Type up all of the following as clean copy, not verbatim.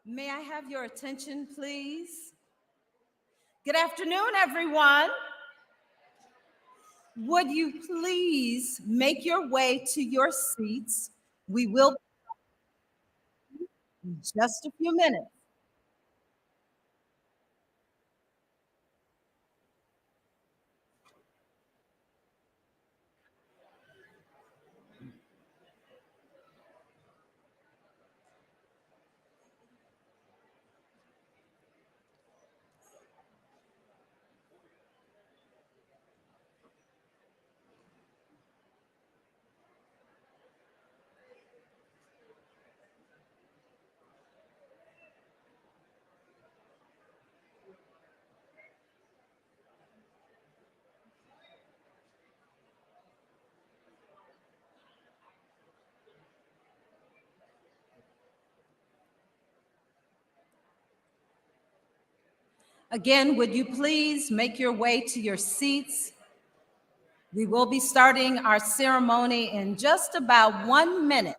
May I have your attention, please? Good afternoon, everyone. Would you please make your way to your seats? We will in just a few minutes. Again, would you please make your way to your seats? We will be starting our ceremony in just about 1 minute.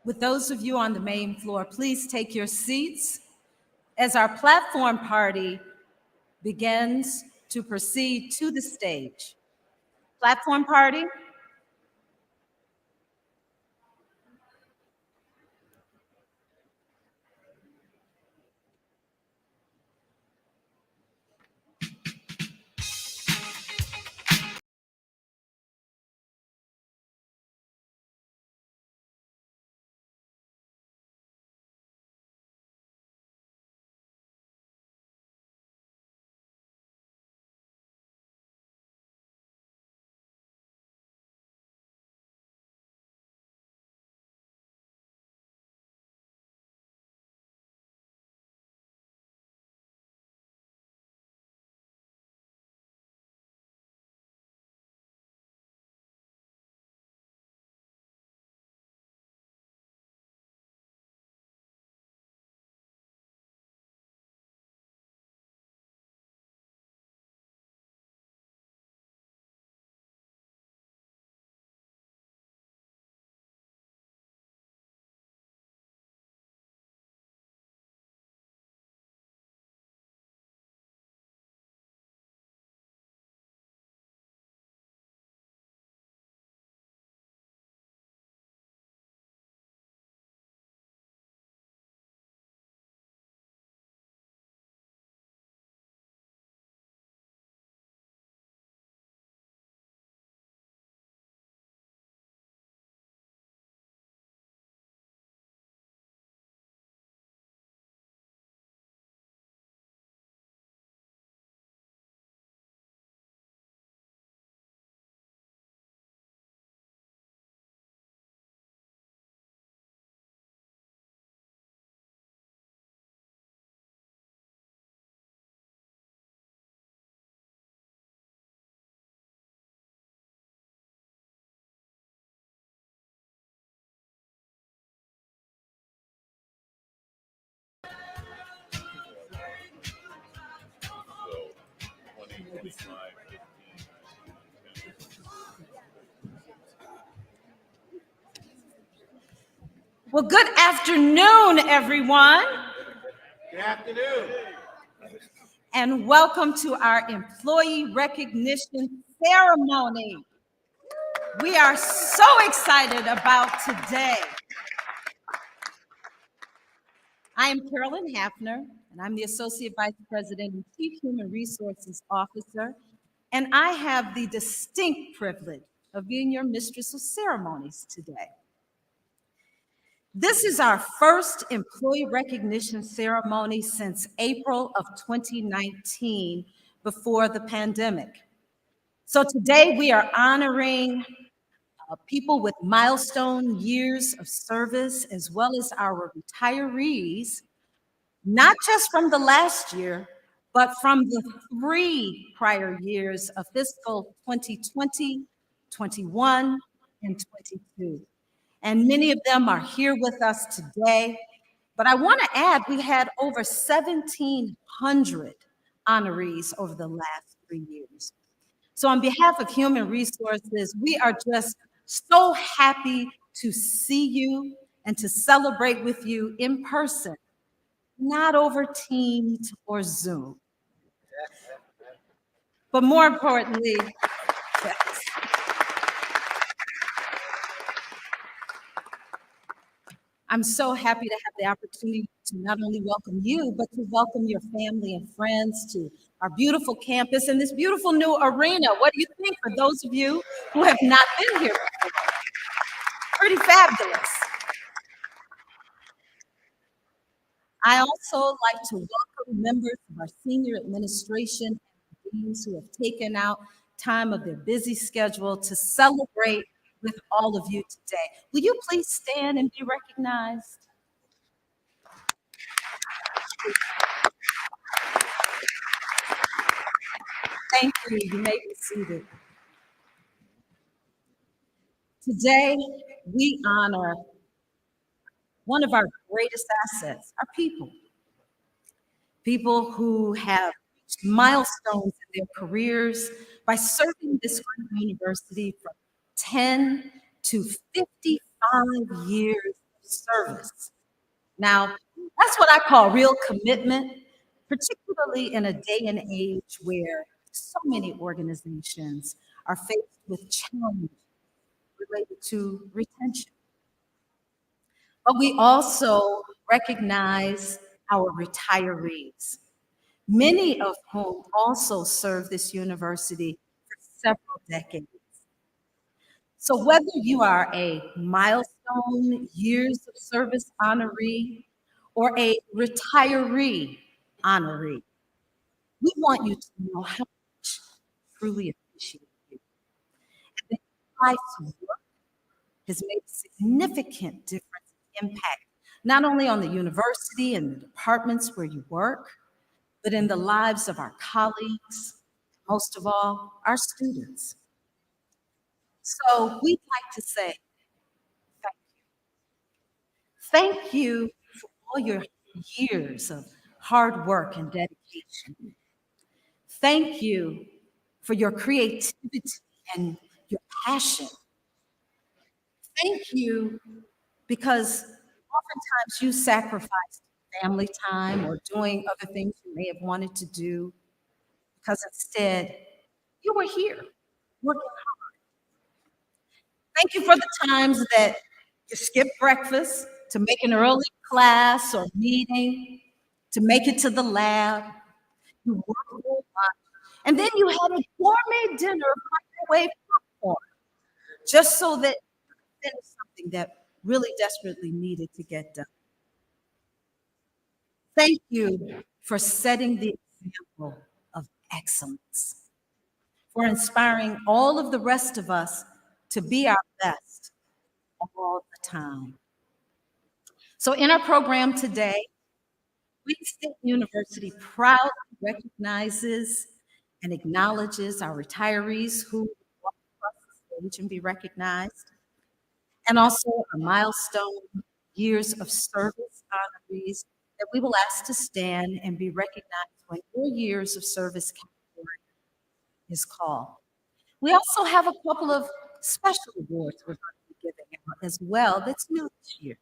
With those of you on the main floor, please take your seats as our platform party begins to proceed to the stage. Platform party. Well, good afternoon, everyone. Good afternoon. And welcome to our employee recognition ceremony. We are so excited about today. I am Carolyn Hafner, and I'm the Associate Vice President and Chief Human Resources Officer, and I have the distinct privilege of being your Mistress of Ceremonies today. This is our first employee recognition ceremony since April of 2019, before the pandemic. So today we are honoring people with milestone years of service, as well as our retirees, not just from the last year, but from the 3 prior years of fiscal 2020, 21, and 22. And many of them are here with us today. But I want to add, we had over 1,700 honorees over the last 3 years. So on behalf of Human Resources, we are just so happy to see you and to celebrate with you in person, not over Teams or Zoom. But more importantly, yes, I'm so happy to have the opportunity to not only welcome you, but to welcome your family and friends to our beautiful campus and this beautiful new arena. What do you think for those of you who have not been here before? Pretty fabulous. I also like to welcome members of our senior administration and deans who have taken out time of their busy schedule to celebrate with all of you today. Will you please stand and be recognized? Thank you. You may be seated. Today, we honor one of our greatest assets, our people. People who have reached milestones in their careers by serving this great university from 10 to 55 years of service. Now, that's what I call real commitment, particularly in a day and age where so many organizations are faced with challenges related to retention. But we also recognize our retirees, many of whom also served this university for several decades. So whether you are a milestone years of service honoree or a retiree honoree, we want you to know how much we truly appreciate you. And that your life's work has made a significant difference and impact, not only on the university and the departments where you work, but in the lives of our colleagues, most of all, our students. So we'd like to say thank you for all your years of hard work and dedication. Thank you for your creativity and your passion. Thank you because oftentimes you sacrificed family time or doing other things you may have wanted to do because instead you were here working hard. Thank you for the times that you skipped breakfast to make an early class or meeting, to make it to the lab. You worked a lot. And then you had a gourmet dinner of microwave popcorn just so that you could finish something that really desperately needed to get done. Thank you for setting the example of excellence, for inspiring all of the rest of us to be our best all the time. So in our program today, Wheat State University proudly recognizes and acknowledges our retirees who walk across the stage and be recognized, and also our milestone years of service honorees that we will ask to stand and be recognized when your years of service category is called. We also have a couple of special awards we're going to be giving out as well that's new this year.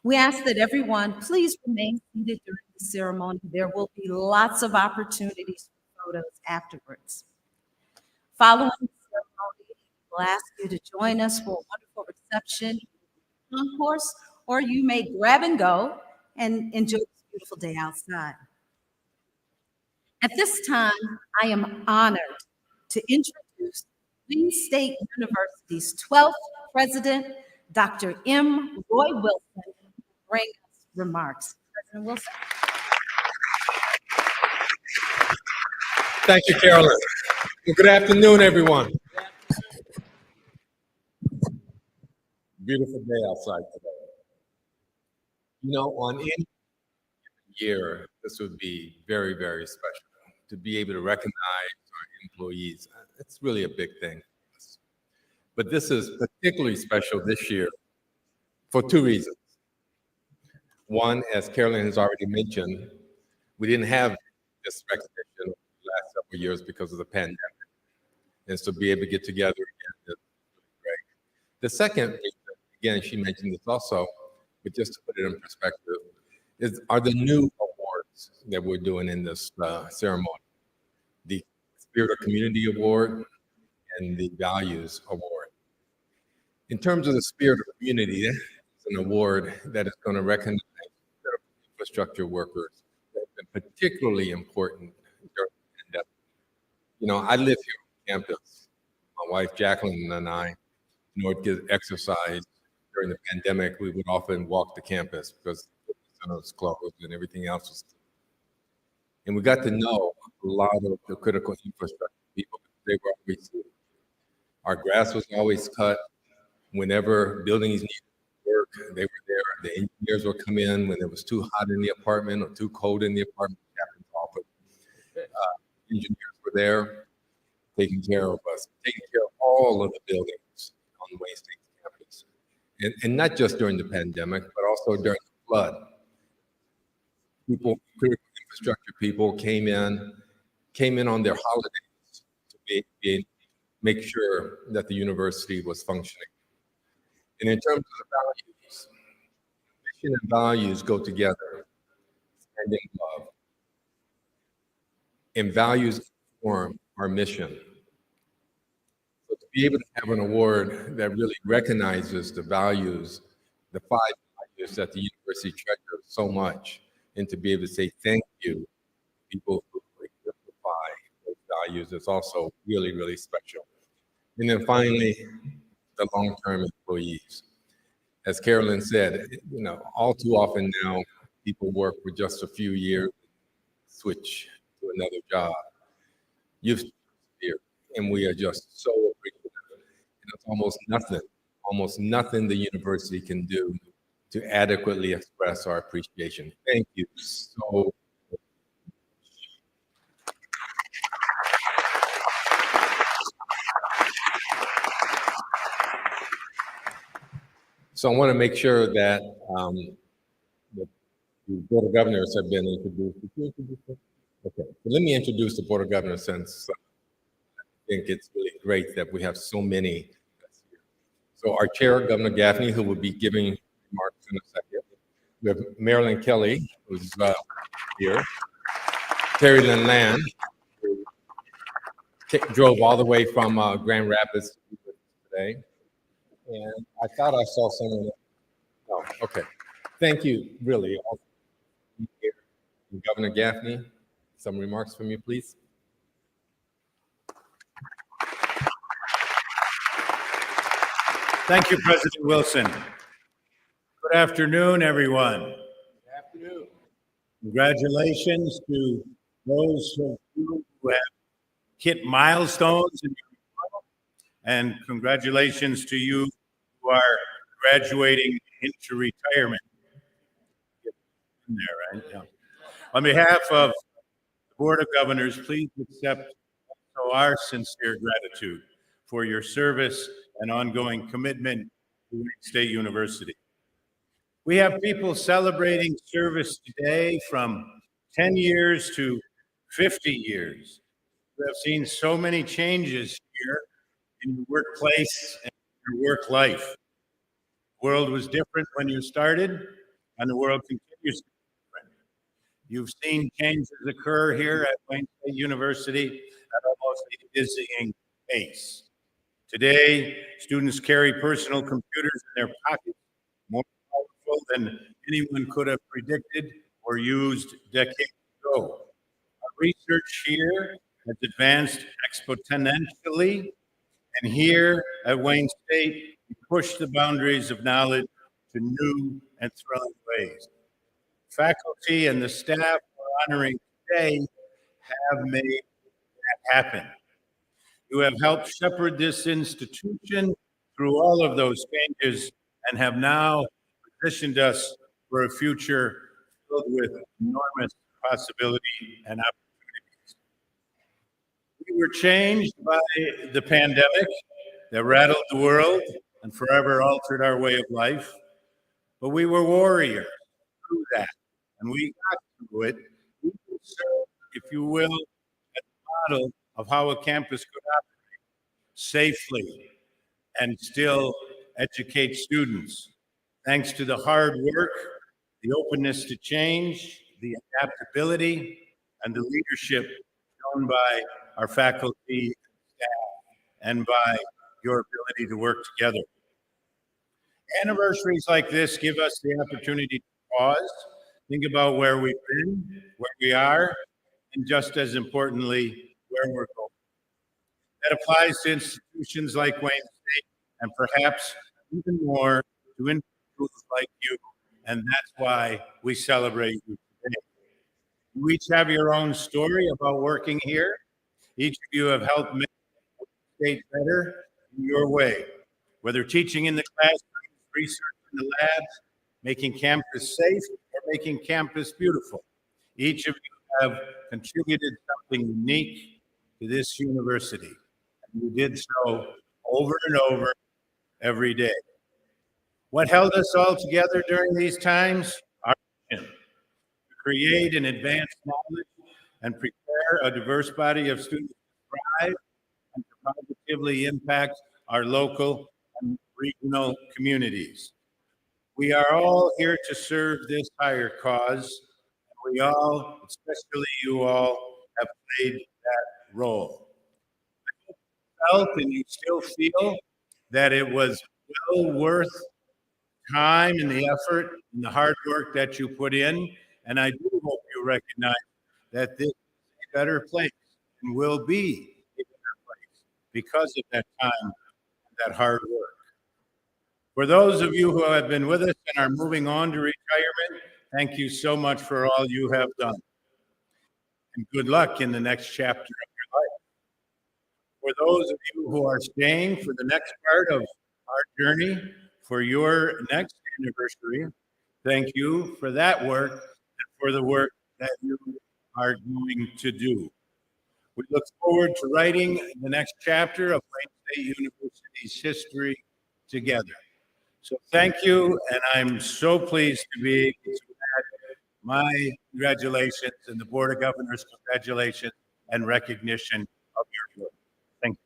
We ask that everyone please remain seated during the ceremony. There will be lots of opportunities for photos afterwards. Following the ceremony, we'll ask you to join us for a wonderful reception, concourse, or you may grab and go and enjoy this beautiful day outside. At this time, I am honored to introduce Wayne State University's 12th president, Dr. M. Roy Wilson, who will bring us remarks. President Wilson. Thank you, Carolyn. Good afternoon, everyone. Beautiful day outside today. You know, on any year, this would be very, very special to be able to recognize our employees. It's really a big thing. But this is particularly special this year for two reasons. One, as Carolyn has already mentioned, we didn't have this recognition over the last several years because of the pandemic. And so be able to get together again is really great. The second reason, again, she mentioned this also, but just to put it in perspective, are the new awards that we're doing in this ceremony. The Spirit of Community Award and the Values Award. In terms of the Spirit of Community, it's an award that is going to recognize infrastructure workers that have been particularly important during the pandemic. You know, I live here on campus. My wife Jacqueline and I, in order to get exercise during the pandemic, we would often walk the campus because the center was closed and everything else was. And we got to know a lot of the critical infrastructure people. They were always here. Our grass was always cut. Whenever buildings needed work, they were there. The engineers would come in when it was too hot in the apartment or too cold in the apartment. Engineers were there taking care of us, taking care of all of the buildings on the Wayne State campus. And not just during the pandemic, but also during the flood. People, critical infrastructure people came in on their holidays to make sure that the university was functioning. And in terms of the values, mission and values go together, hand in glove. And values inform our mission. So to be able to have an award that really recognizes the values, the 5 values that the university treasures so much, and to be able to say thank you to people who exemplify those values is also really, really special. And then finally, the long-term employees. As Carolyn said, you know, all too often now, people work for just a few years, switch to another job. You've here, and we are just so appreciative. And it's almost nothing the university can do to adequately express our appreciation. Thank you so much. So I want to make sure that the Board of Governors have been introduced. Did you introduce them? Okay, so let me introduce the Board of Governors since I think it's really great that we have so many. So our chair, Governor Gaffney, who will be giving remarks in a second. We have Marilyn Kelly, who's here. Terry Lynn Land, who drove all the way from Grand Rapids to be with us today. And I thought I saw someone. Oh, okay. Thank you, really. Governor Gaffney, some remarks from you, please. Thank you, President Wilson. Good afternoon, everyone. Good afternoon. Congratulations to those of you who have hit milestones in your life, and congratulations to you who are graduating into retirement. In there, right? Yeah. On behalf of the Board of Governors, please accept also our sincere gratitude for your service and ongoing commitment to Wayne State University. We have people celebrating service today from 10 years to 50 years. You have seen so many changes here in your workplace and your work life. The world was different when you started, and the world continues to be different. You've seen changes occur here at Wayne State University at almost a dizzying pace. Today, students carry personal computers in their pockets, more powerful than anyone could have predicted or used decades ago. Our research here has advanced exponentially, and here at Wayne State, we push the boundaries of knowledge to new and thrilling ways. Faculty and the staff we're honoring today have made that happen. You have helped shepherd this institution through all of those changes and have now positioned us for a future filled with enormous possibility and opportunities. We were changed by the pandemic that rattled the world and forever altered our way of life, but we were warriors through that, and we got through it. We served, if you will, as a model of how a campus could operate safely and still educate students. Thanks to the hard work, the openness to change, the adaptability, and the leadership shown by our faculty and staff, and by your ability to work together. Anniversaries like this give us the opportunity to pause, think about where we've been, where we are, and just as importantly, where we're going. That applies to institutions like Wayne State and perhaps even more to individuals like you, and that's why we celebrate you today. You each have your own story about working here. Each of you have helped make Wayne State better in your way, whether teaching in the classrooms, research in the labs, making campus safe, or making campus beautiful. Each of you have contributed something unique to this university. And you did so over and over every day. What held us all together during these times? Our mission to create and advance knowledge and prepare a diverse body of students to thrive and to positively impact our local and regional communities. We are all here to serve this higher cause, and we all, especially you all, have played that role. Felt and you still feel that it was well worth time and the effort and the hard work that you put in. And I do hope you recognize that this is a better place and will be a better place because of that time and that hard work. For those of you who have been with us and are moving on to retirement, thank you so much for all you have done. And good luck in the next chapter of your life. For those of you who are staying for the next part of our journey, for your next anniversary, thank you for that work and for the work that you are going to do. We look forward to writing the next chapter of Wayne State University's history together. So thank you, and I'm so pleased to be able to add my congratulations and the Board of Governors' congratulations and recognition of your work. Thank you.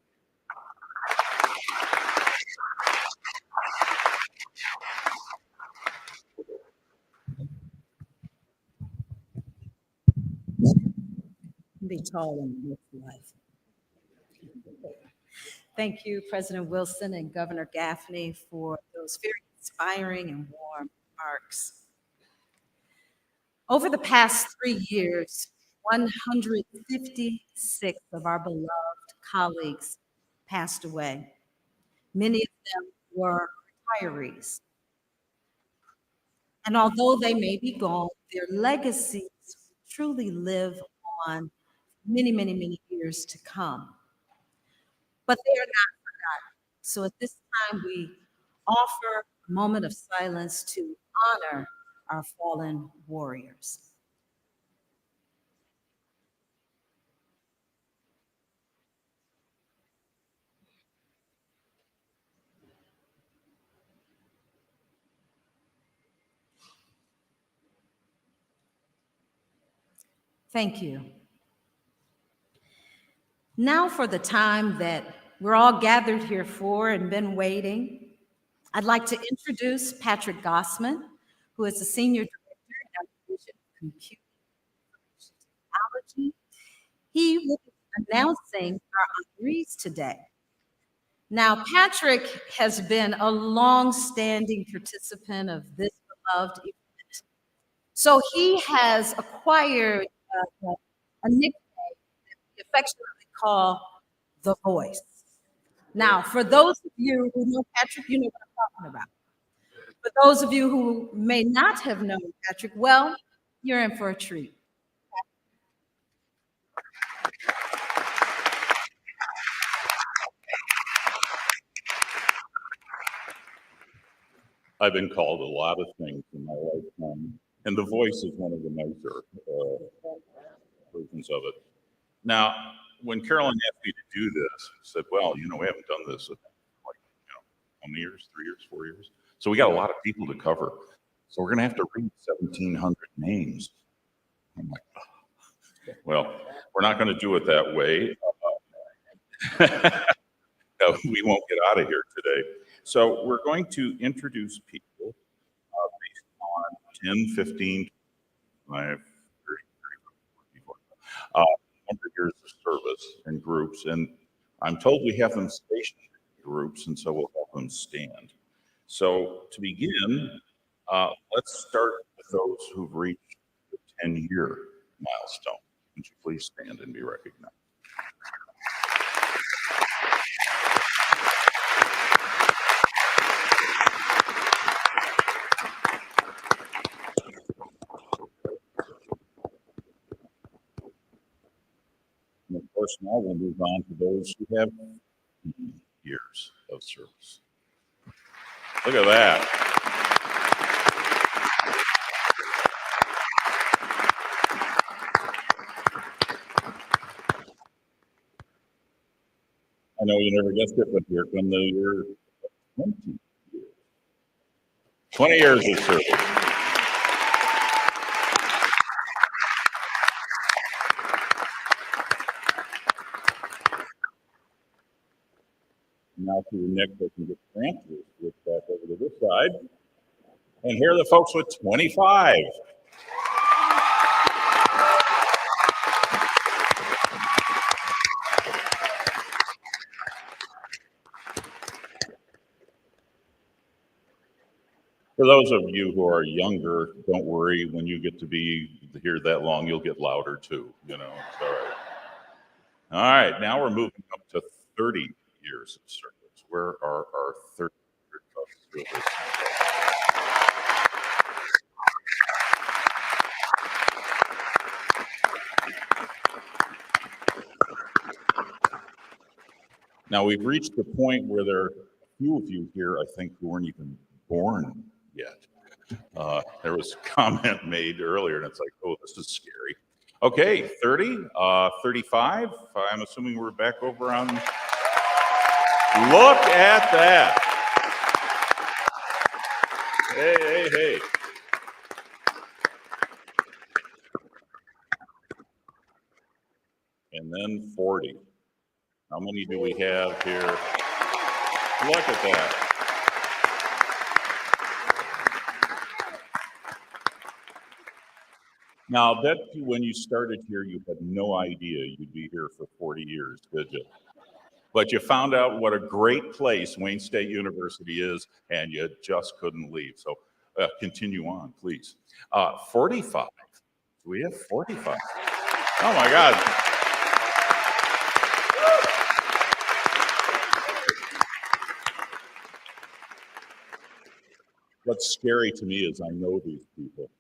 Be tall and live life. Thank you, President Wilson and Governor Gaffney, for those very inspiring and warm remarks. Over the past 3 years, 156 of our beloved colleagues passed away. Many of them were retirees. And although they may be gone, their legacies truly live on many, many, many years to come. But they are not forgotten. So at this time, we offer a moment of silence to honor our fallen warriors. Thank you. Now for the time that we're all gathered here for and been waiting, I'd like to introduce Patrick Gossman, who is the Senior Director in our Division of Computing Technology. He will be announcing our honorees today. Now, Patrick has been a long-standing participant of this beloved event. So he has acquired a nickname that we affectionately call The Voice. Now, for those of you who know Patrick, you know what I'm talking about. For those of you who may not have known Patrick, well, you're in for a treat. I've been called a lot of things in my lifetime, and the voice is one of the nicer versions of it. Now, when Carolyn asked me to do this, I said, well, you know, we haven't done this in like, how many years? 3 years, 4 years? So we got a lot of people to cover. So we're going to have to read 1,700 names. I'm like, oh. Well, we're not going to do it that way. No, we won't get out of here today. So we're going to introduce people based on 10, 15, 5, 30, 40, 100 years of service in groups. And I'm told we have them stationed in groups, and so we'll have them stand. So to begin, let's start with those who've reached the 10-year milestone. Would you please stand and be recognized? And of course, now we'll move on to those who have years of service. Look at that. I know you never guessed it, but here come the year 20 years. 20 years of service. Now to the next, I can get transfers switch back over to this side. And here are the folks with 25. For those of you who are younger, don't worry, when you get to be here that long, you'll get louder too, you know, it's all right. All right, now we're moving up to 30 years of service. Where are our 30 years of service? Now we've reached the point where there are a few of you here, I think, who weren't even born yet. There was a comment made earlier, and it's like, oh, this is scary. Okay, 30, 35. I'm assuming we're back over on. Look at that. Hey, hey, hey. And then 40. How many do we have here? Look at that. Now, I bet you when you started here, you had no idea you'd be here for 40 years, did you? But you found out what a great place Wayne State University is, and you just couldn't leave. So continue on, please. 45. We have 45. Oh, my God. What's scary to me is I know these people.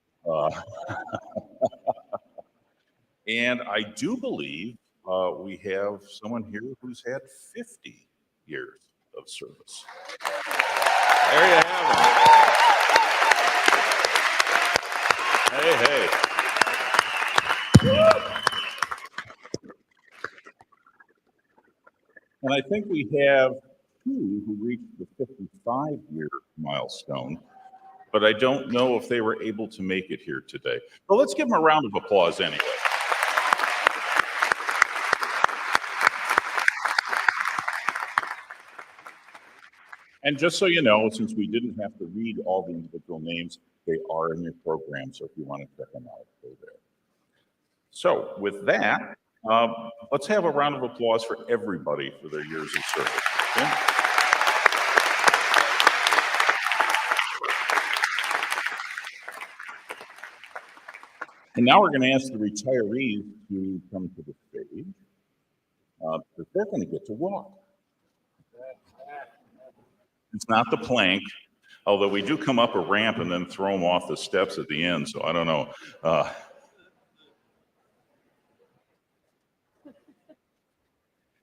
And I do believe we have someone here who's had 50 years of service. There you have them. Hey, hey. And I think we have two who reached the 55-year milestone, but I don't know if they were able to make it here today. But let's give them a round of applause anyway. And just so you know, since we didn't have to read all the individual names, they are in your program. So if you want to check them out, go there. So with that, let's have a round of applause for everybody for their years of service. Okay? And now we're going to ask the retirees to come to the stage, because they're going to get to walk. It's not the plank, although we do come up a ramp and then throw them off the steps at the end, so I don't know.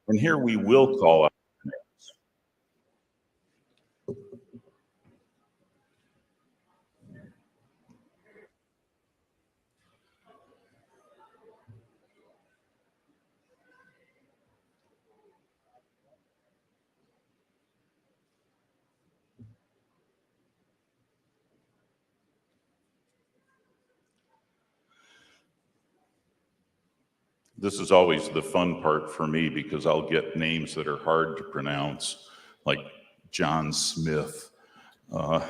And here we will call out names. This is always the fun part for me because I'll get names that are hard to pronounce, like John Smith. Then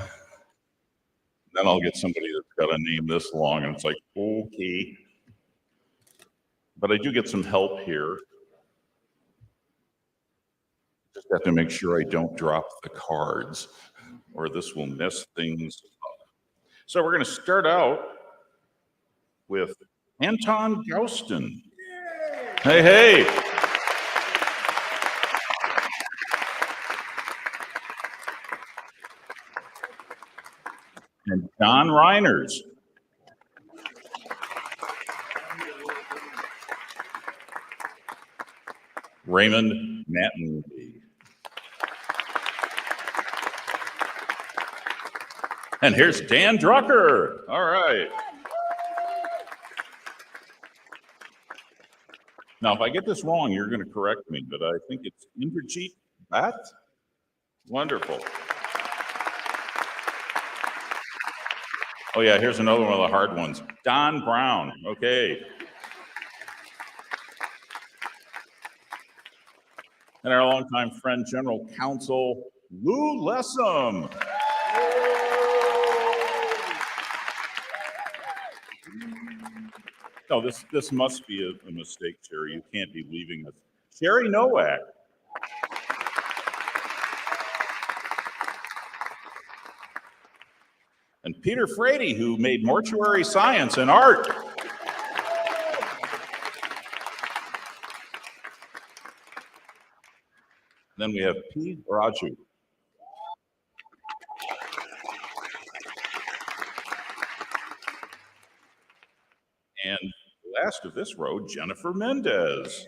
I'll get somebody that's got a name this long, and it's like, okay. But I do get some help here. Just have to make sure I don't drop the cards, or this will mess things up. So we're going to start out with Anton Gouston. Hey, hey. And John Reiners. Raymond Mattenby. And here's Dan Drucker. All right. Now, if I get this wrong, you're going to correct me, but I think it's Indrajit Bhatt. Wonderful. Oh, yeah, here's another one of the hard ones. Don Brown. Okay. And our longtime friend, General Counsel Lou Lessem. No, this must be a mistake, Sherry. You can't be leaving us. Sherry Nowak. And Peter Frady, who made mortuary science and art. Then we have P. Raju. And last of this row, Jennifer Mendez.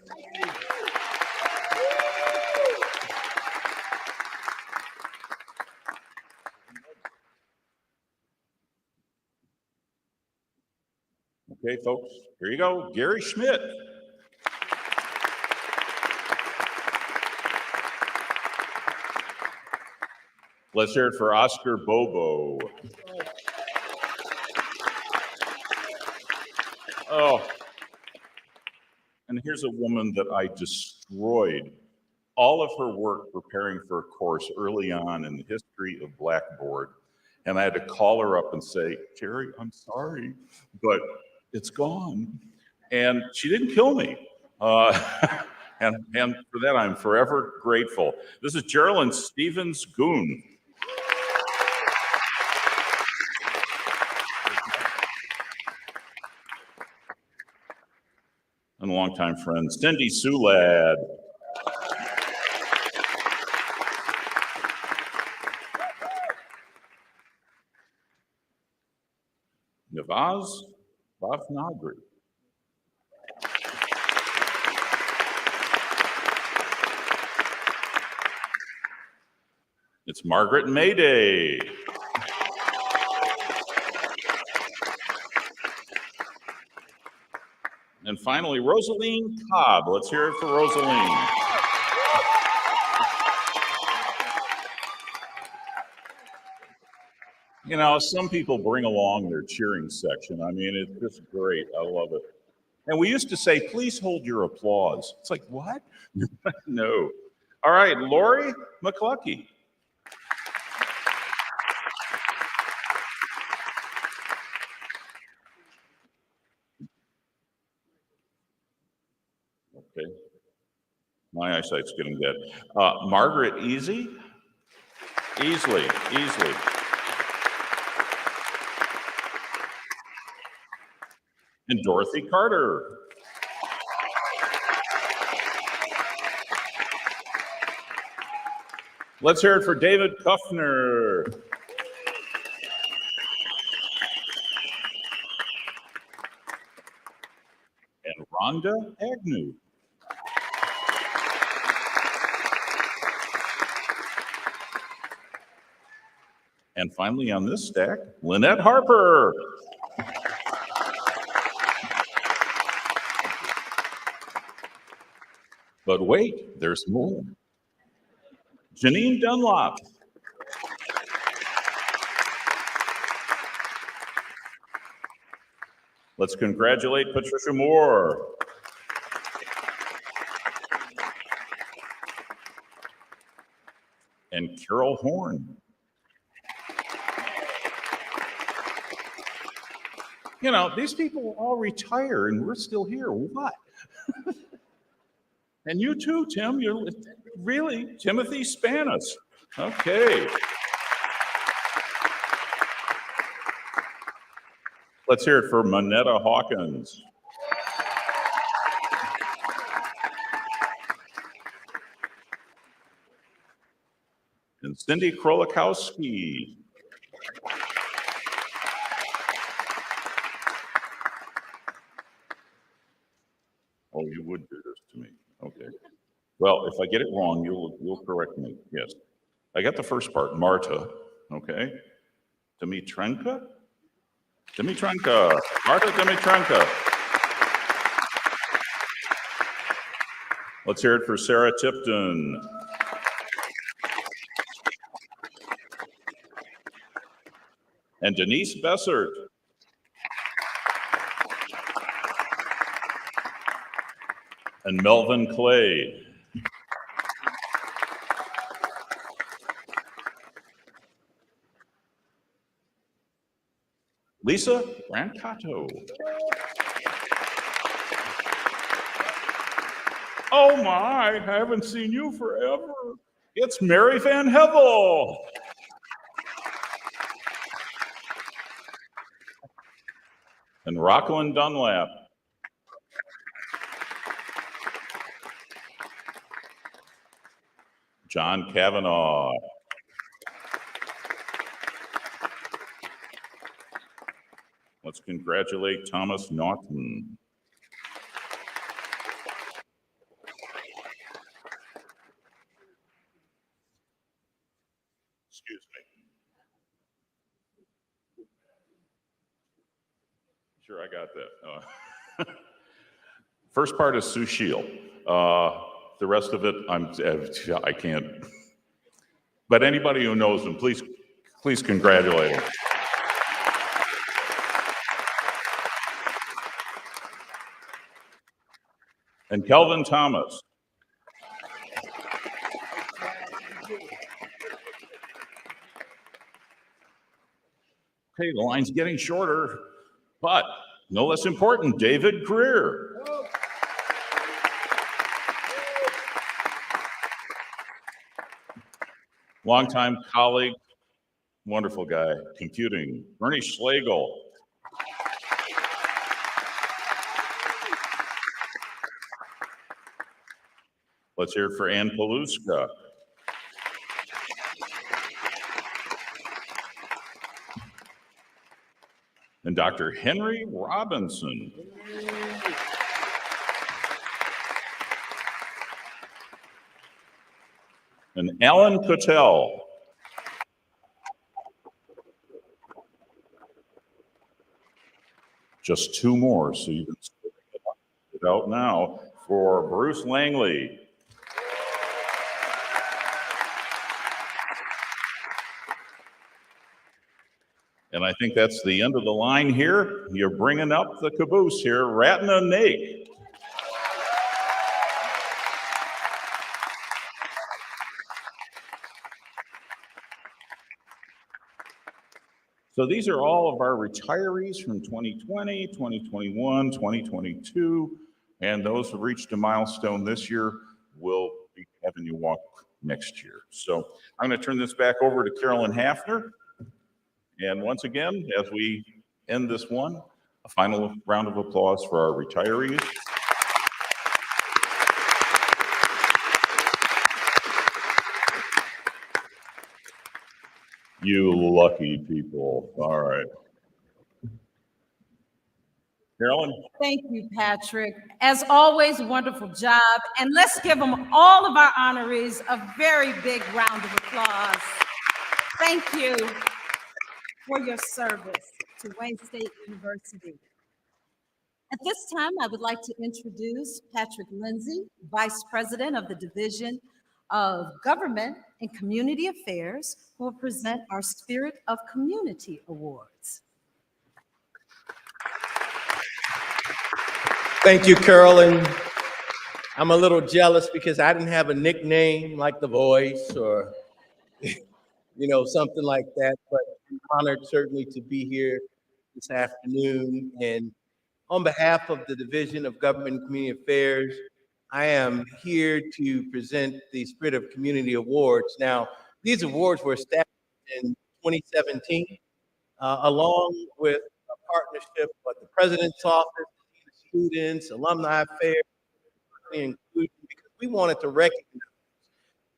Okay, folks, here you go. Gary Schmidt. Let's hear it for Oscar Bobo. Oh, and here's a woman that I destroyed all of her work preparing for a course early on in the history of Blackboard. And I had to call her up and say, Jerry, I'm sorry, but it's gone. And she didn't kill me. And for that, I'm forever grateful. This is Geraldine Stevens Goon. And a longtime friend, Cindy Sulad. Navaz Bhavnagri. It's Margaret Mayday. And finally, Rosaline Cobb. Let's hear it for Rosaline. You know, some people bring along their cheering section. I mean, it's just great. I love it. And we used to say, please hold your applause. It's like, what? No. All right, Lori McCluskey. Okay. My eyesight's getting dead. Margaret Easy? Easily. And Dorothy Carter. Let's hear it for David Kuffner. And Rhonda Agnew. And finally on this stack, Lynette Harper. But wait, there's more. Janine Dunlop. Let's congratulate Patricia Moore. And Carol Horn. You know, these people all retire and we're still here. What? And you too, Tim. You're really Timothy Spanis. Okay. Let's hear it for Manetta Hawkins. And Cindy Krolikowski. Oh, you would do this to me. Okay. Well, if I get it wrong, you'll correct me. Yes. I got the first part, Marta. Okay. Dimitrenko? Dimitrenko. Marta Dimitrenko. Let's hear it for Sarah Tipton. And Denise Bessert. And Melvin Clay. Lisa Brancato. Oh my, I haven't seen you forever. It's Mary Van Hevel. And Rocklyn Dunlap. John Kavanaugh. Let's congratulate Thomas Naughton. Excuse me. Sure, I got that. First part is Sushil. The rest of it, I can't. But anybody who knows him, please congratulate him. And Kelvin Thomas. Okay, the line's getting shorter, but no less important, David Greer. Longtime colleague, wonderful guy, computing, Bernie Schlegel. Let's hear it for Ann Paluska. And Dr. Henry Robinson. And Alan Patel. Just two more, so you can spit it out now for Bruce Langley. And I think that's the end of the line here. You're bringing up the caboose here, Ratna Naik. So these are all of our retirees from 2020, 2021, 2022, And those who reached a milestone this year will be having you walk next year. So I'm going to turn this back over to Carolyn Hafner. And once again, as we end this one, a final round of applause for our retirees. You lucky people. All right. Carolyn? Thank you, Patrick. As always, wonderful job. And let's give them, all of our honorees, a very big round of applause. Thank you for your service to Wayne State University. At this time, I would like to introduce Patrick Lindsay, Vice President of the Division of Government and Community Affairs, who will present our Spirit of Community Awards. Thank you, Carolyn. I'm a little jealous because I didn't have a nickname like The Voice or, something like that, but I'm honored certainly to be here this afternoon. And on behalf of the Division of Government and Community Affairs, I am here to present the Spirit of Community Awards. Now, these awards were established in 2017, along with a partnership with the President's Office, students, alumni affairs, inclusion, because we wanted to recognize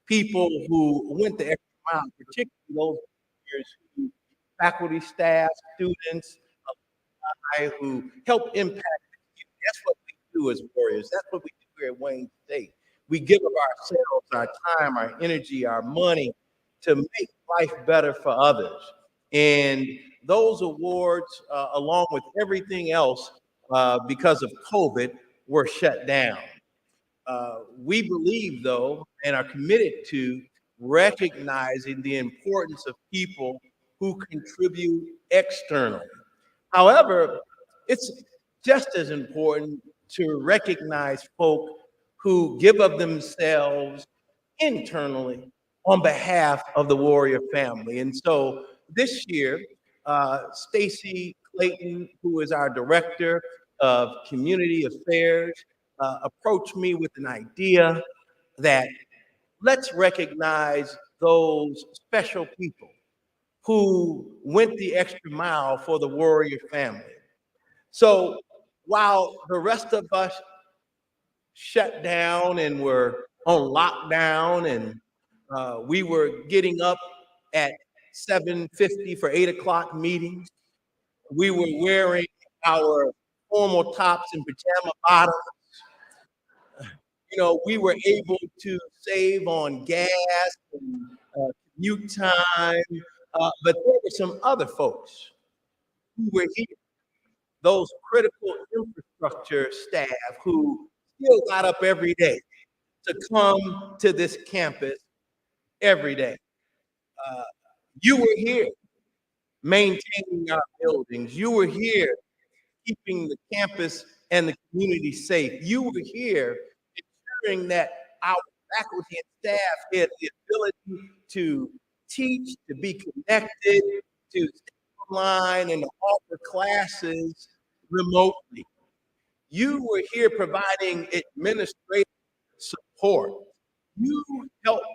people who went the extra mile, particularly those who, faculty, staff, students, alumni who help impact. That's what we do as warriors. That's what we do here at Wayne State. We give of ourselves, our time, our energy, our money to make life better for others. And those awards, along with everything else, because of COVID, were shut down. We believe, though, and are committed to recognizing the importance of people who contribute externally. However, it's just as important to recognize folk who give of themselves internally on behalf of the warrior family. And so this year, Stacy Clayton, who is our director of community affairs, approached me with an idea that let's recognize those special people who went the extra mile for the warrior family. So while the rest of us shut down and were on lockdown, and we were getting up at 7:50 for 8 o'clock meetings, we were wearing our formal tops and pajama bottoms. We were able to save on gas and commute time, but there were some other folks who were here, those critical infrastructure staff who still got up every day to come to this campus every day. You were here maintaining our buildings. You were here keeping the campus and the community safe. You were here ensuring that our faculty and staff had the ability to teach, to be connected, to stay online, and to offer classes remotely. You were here providing administrative support. You helped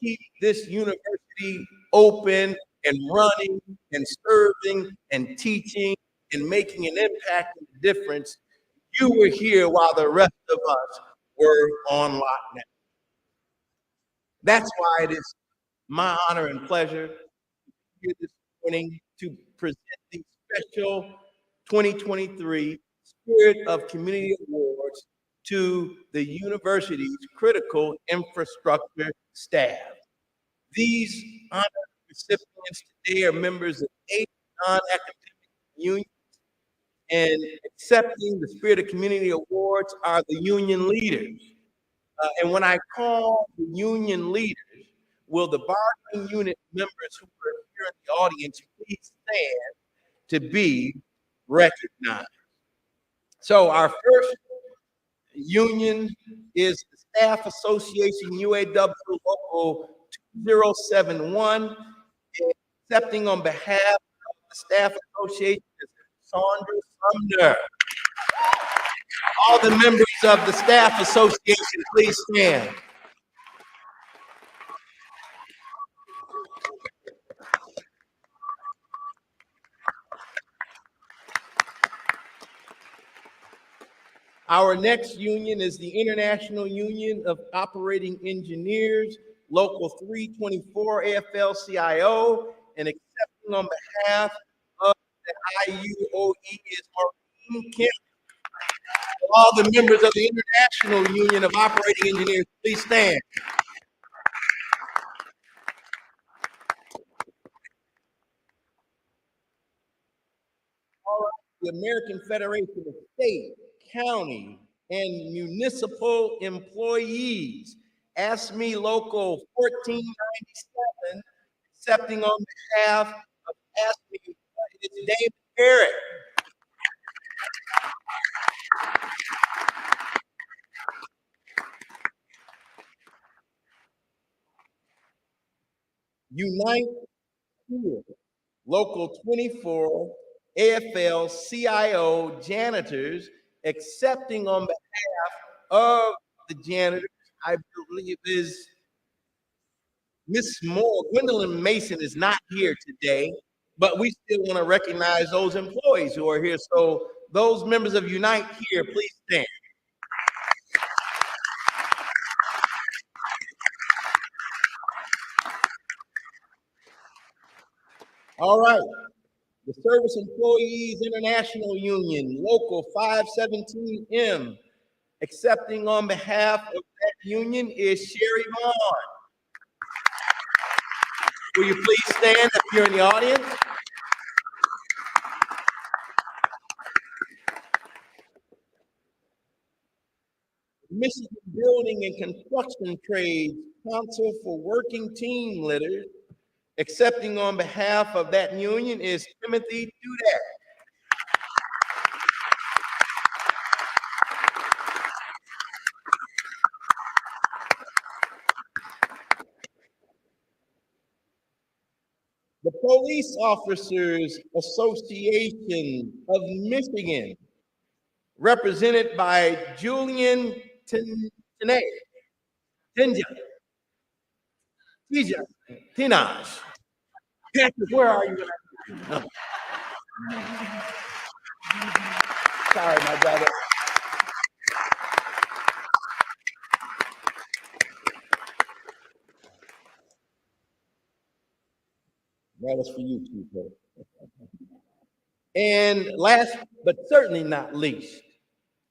keep this university open and running and serving and teaching and making an impact and a difference. You were here while the rest of us were on lockdown. That's why it is my honor and pleasure to be here this morning to present the special 2023 Spirit of Community Awards to the university's critical infrastructure staff. These honored recipients today are members of 8 non-academic unions, and accepting the Spirit of Community Awards are the union leaders. And when I call the union leaders, will the bargaining unit members who are here in the audience please stand to be recognized? So our first union is the Staff Association UAW Local 2071. Accepting on behalf of the Staff Association is Sandra Sumner. All the members of the Staff Association, please stand. Our next union is the International Union of Operating Engineers, Local 324 AFL-CIO, and accepting on behalf of the IUOE is Maureen Kemp. All the members of the International Union of Operating Engineers, please stand. All right, the American Federation of State, County, and Municipal Employees, ASME Local 1497, accepting on behalf of ASME, is David Garrett. Unite Here, Local 24, AFL-CIO janitors, accepting on behalf of the janitors, I believe is Miss Moore. Gwendolyn Mason is not here today, but we still want to recognize those employees who are here. So those members of Unite Here, please stand. All right. The Service Employees International Union, Local 517M, accepting on behalf of that union is Sherry Vaughn. Will you please stand if you're in the audience? Michigan Building and Construction Trades Council for Working Team Leaders, accepting on behalf of that union is Timothy Dudak. The Police Officers Association of Michigan, represented by Julian Tinaj. Patrick, where are you? Sorry, my brother. That was for you, people. And last but certainly not least,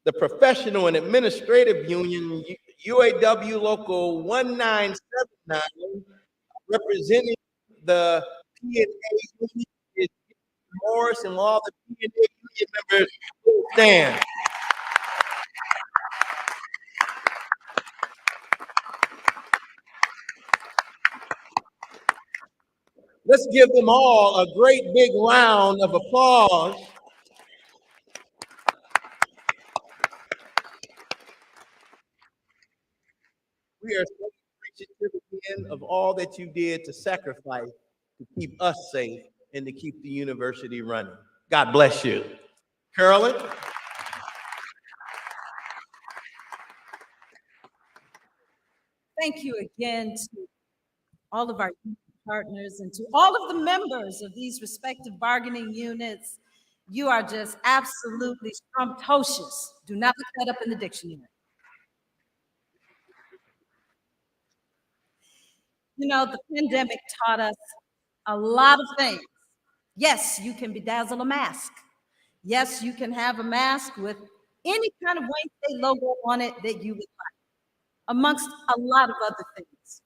the Professional and Administrative Union, UAW Local 1979, representing the P&A union is Morris, and all the P&A union members will stand. Let's give them all a great big round of applause. We are so appreciative again of all that you did to sacrifice to keep us safe and to keep the university running. God bless you. Carolyn? Thank you again to all of our partners and to all of the members of these respective bargaining units. You are just absolutely scrumptious. Do not look that up in the dictionary. You know, the pandemic taught us a lot of things. Yes, you can bedazzle a mask. Yes, you can have a mask with any kind of Wayne State logo on it that you would like, amongst a lot of other things.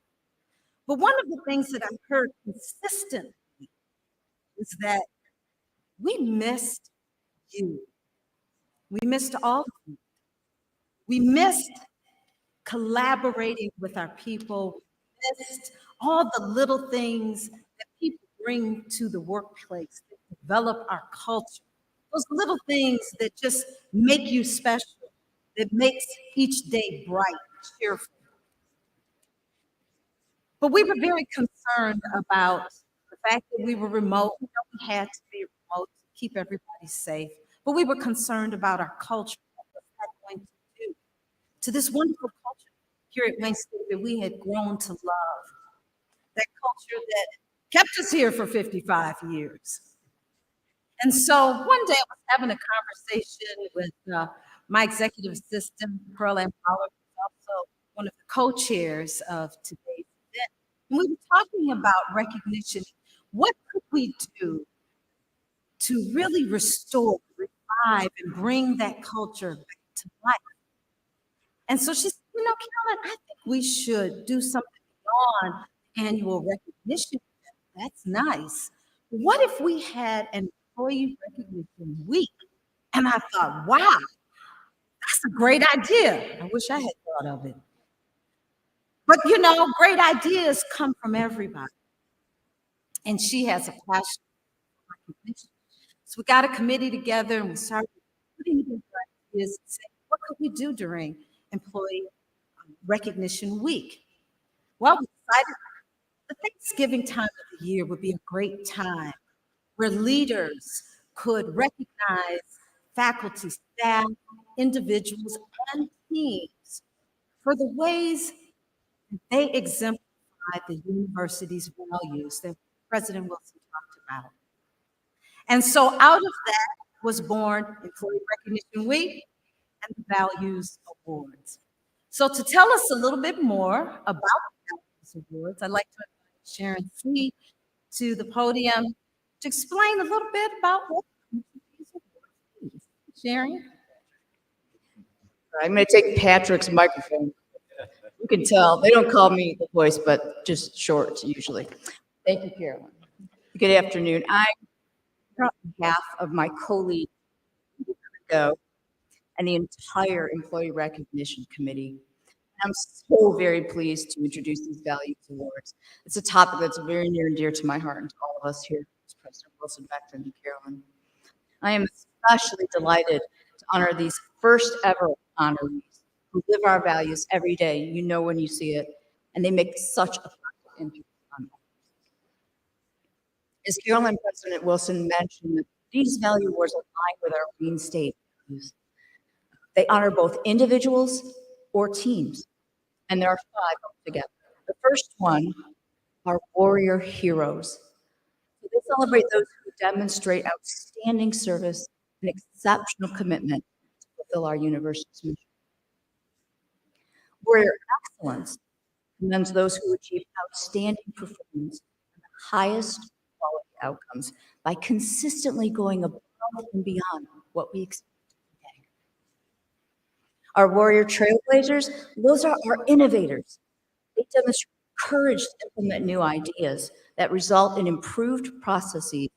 But one of the things that I heard consistently is that we missed you. We missed all of you. We missed collaborating with our people. We missed all the little things that people bring to the workplace that develop our culture. Those little things that just make you special, that makes each day bright, cheerful. But we were very concerned about the fact that we were remote. We know we had to be remote to keep everybody safe, but we were concerned about our culture. What was that going to do? to this wonderful culture here at Wayne State that we had grown to love, that culture that kept us here for 55 years. And so one day I was having a conversation with my executive assistant, Pearl Ann Fowler, who's also one of the co-chairs of today's event. And we were talking about recognition. What could we do to really restore, revive, and bring that culture back to life? And so she said, Carolyn, I think we should do something beyond annual recognition. That's nice. What if we had an employee recognition week? And I thought, wow, that's a great idea. I wish I had thought of it. But great ideas come from everybody. And she has a passion for recognition. So we got a committee together and we started putting together ideas and saying, what could we do during Employee Recognition Week? Well, we decided the Thanksgiving time of the year would be a great time where leaders could recognize faculty, staff, individuals, and teams for the ways that they exemplify the university's values that President Wilson talked about. And so out of that was born Employee Recognition Week and the Values Awards. So to tell us a little bit more about the Values Awards, I'd like to invite Sharon C. to the podium to explain a little bit about what these awards is. Sharon? I'm going to take Patrick's microphone. You can tell, they don't call me the voice, but just short usually. Thank you, Carolyn. Good afternoon. I'm on behalf of my co-lead and the entire Employee Recognition Committee. I'm so very pleased to introduce these Values Awards. It's a topic that's very near and dear to my heart and to all of us here, President Wilson, Beckton, and Carolyn. I am especially delighted to honor these first ever honorees who live our values every day. You know when you see it, and they make such a positive impact on others. As Carolyn and President Wilson mentioned, these value awards align with our Wayne State values. They honor both individuals or teams, and there are 5 altogether. The first one are warrior heroes. So they celebrate those who demonstrate outstanding service and exceptional commitment to fulfill our university's mission. Warrior excellence commends those who achieve outstanding performance and the highest quality outcomes by consistently going above and beyond what we expect today. Our warrior trailblazers, those are our innovators. They demonstrate courage to implement new ideas that result in improved processes.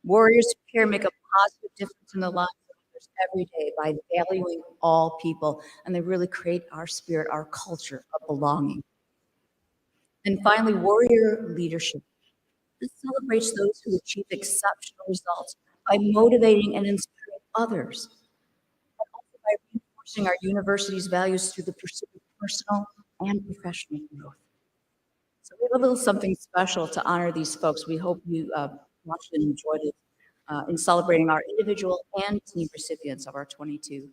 Warriors who care make a positive difference in the lives of others every day by valuing all people, and they really create our spirit, our culture of belonging. And finally, warrior leadership. This celebrates those who achieve exceptional results by motivating and inspiring others, but also by reinforcing our university's values through the pursuit of personal and professional growth. So we have a little something special to honor these folks. We hope you watched and enjoyed it in celebrating our individual and team recipients of our 22.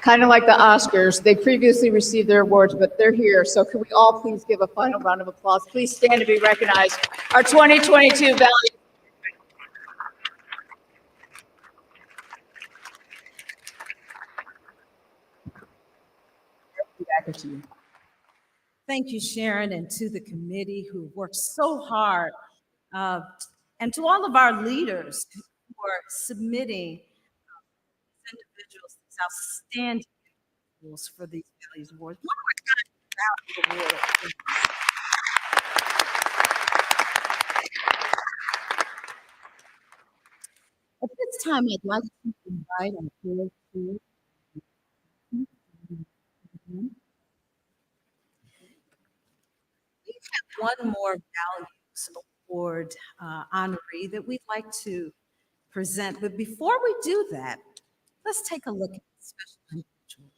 kind of like the Oscars. They previously received their awards, but they're here. So can we all please give a final round of applause? Please stand to be recognized. Our 2022 Valley. Back to you. Thank you, Sharon, and to the committee who worked so hard, and to all of our leaders who are submitting these individuals, these outstanding individuals for these Values Awards. One more Value Award. Please. At this time, I'd like to invite our board to we have one more Values Award honoree that we'd like to present. But before we do that, let's take a look at the special individual.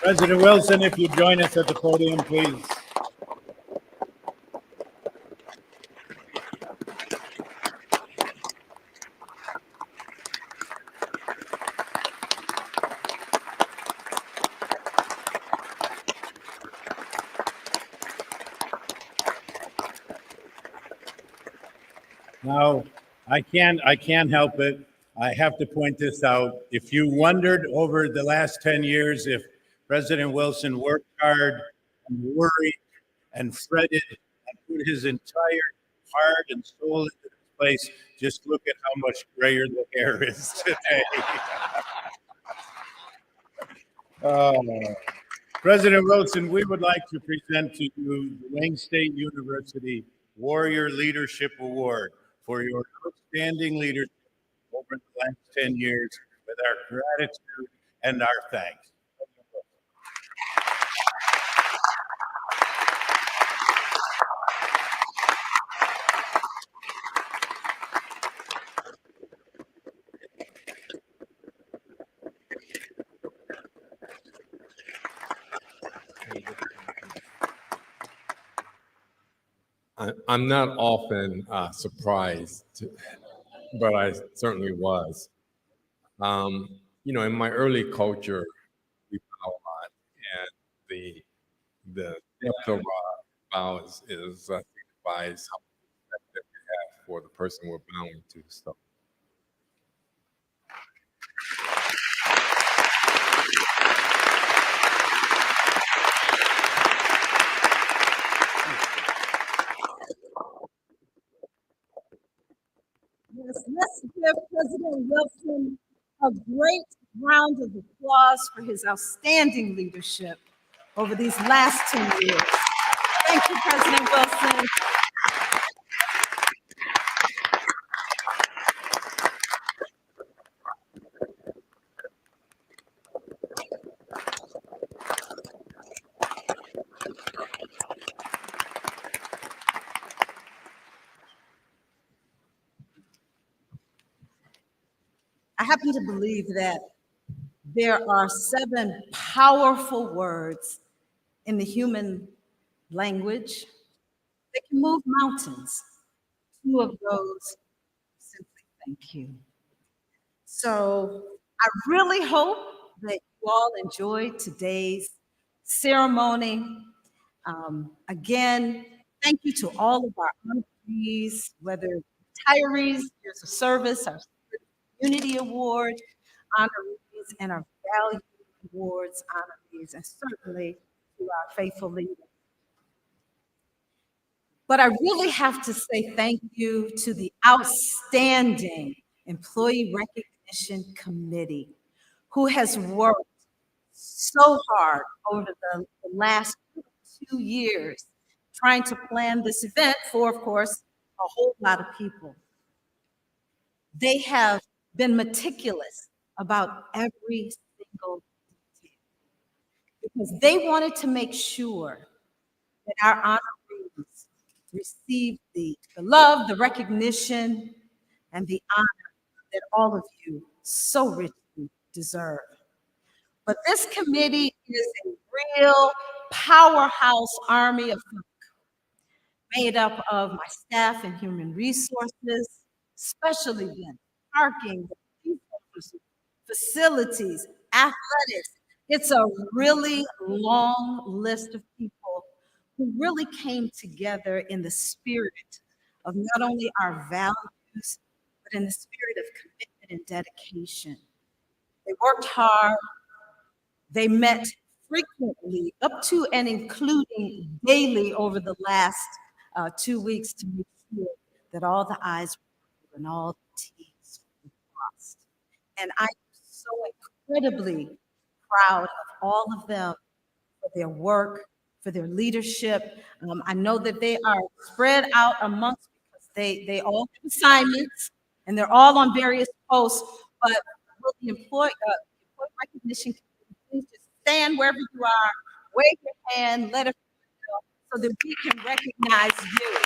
President Wilson, if you join us at the podium, please. Now, I can't help it. I have to point this out. If you wondered over the last 10 years if President Wilson worked hard and worried and fretted and put his entire heart and soul into this place, just look at how much grayer the hair is today. President Wilson, we would like to present to you the Wayne State University Warrior Leadership Award for your outstanding leadership over the last 10 years with our gratitude and our thanks. I'm not often surprised, but I certainly was. In my early culture, we bow a lot, and the depth of our bow signifies how much respect that we have for the person we're bowing to. So. Yes, let's give President Wilson a great round of applause for his outstanding leadership over these last 10 years. Thank you, President Wilson. I happen to believe that there are 7 powerful words in the human language that can move mountains. 2 of those, simply thank you. So I really hope that you all enjoyed today's ceremony. Again, thank you to all of our honorees, whether retirees, years of service, our Community Award honorees, and our Value Awards honorees, and certainly to our faithful leaders. But I really have to say thank you to the outstanding Employee Recognition Committee, who has worked so hard over the last 2 years trying to plan this event for, of course, a whole lot of people. They have been meticulous about every single detail because they wanted to make sure that our honorees receive the love, the recognition, and the honor that all of you so richly deserve. But this committee is a real powerhouse army of folk made up of my staff in human resources, special events, parking, resources, facilities, athletics. It's a really long list of people who really came together in the spirit of not only our values, but in the spirit of commitment and dedication. They worked hard. They met frequently, up to and including daily over the last 2 weeks to make sure that all the I's were crossed and all the T's were crossed. And I'm so incredibly proud of all of them for their work, for their leadership. I know that they are spread out amongst because they all have assignments and they're all on various posts, but will the employee recognition committee please just stand wherever you are, wave your hand, let us know so that we can recognize you.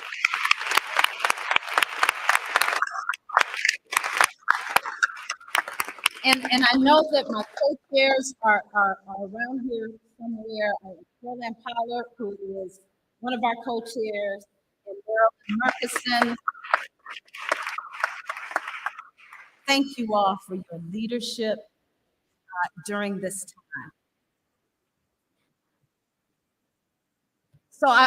And I know that my co-chairs are around here somewhere. Roland Pollard, who is one of our co-chairs, and Daryl Murkison. Thank you all for your leadership during this time. So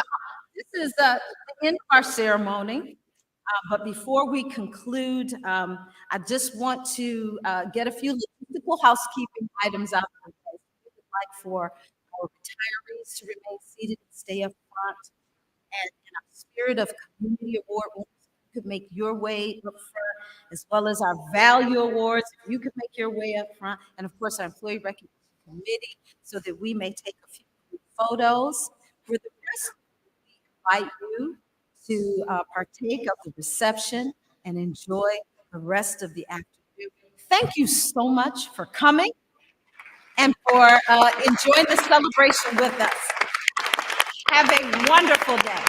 this is the end of our ceremony. But before we conclude, I just want to get a few logistical housekeeping items out of the way. We would like for our retirees to remain seated and stay up front. And in our spirit of community award, you could make your way up front, as well as our value awards, you could make your way up front. And of course, our employee recognition committee, so that we may take a few photos. For the rest, we invite you to partake of the reception and enjoy the rest of the afternoon. Thank you so much for coming and for enjoying the celebration with us. Have a wonderful day.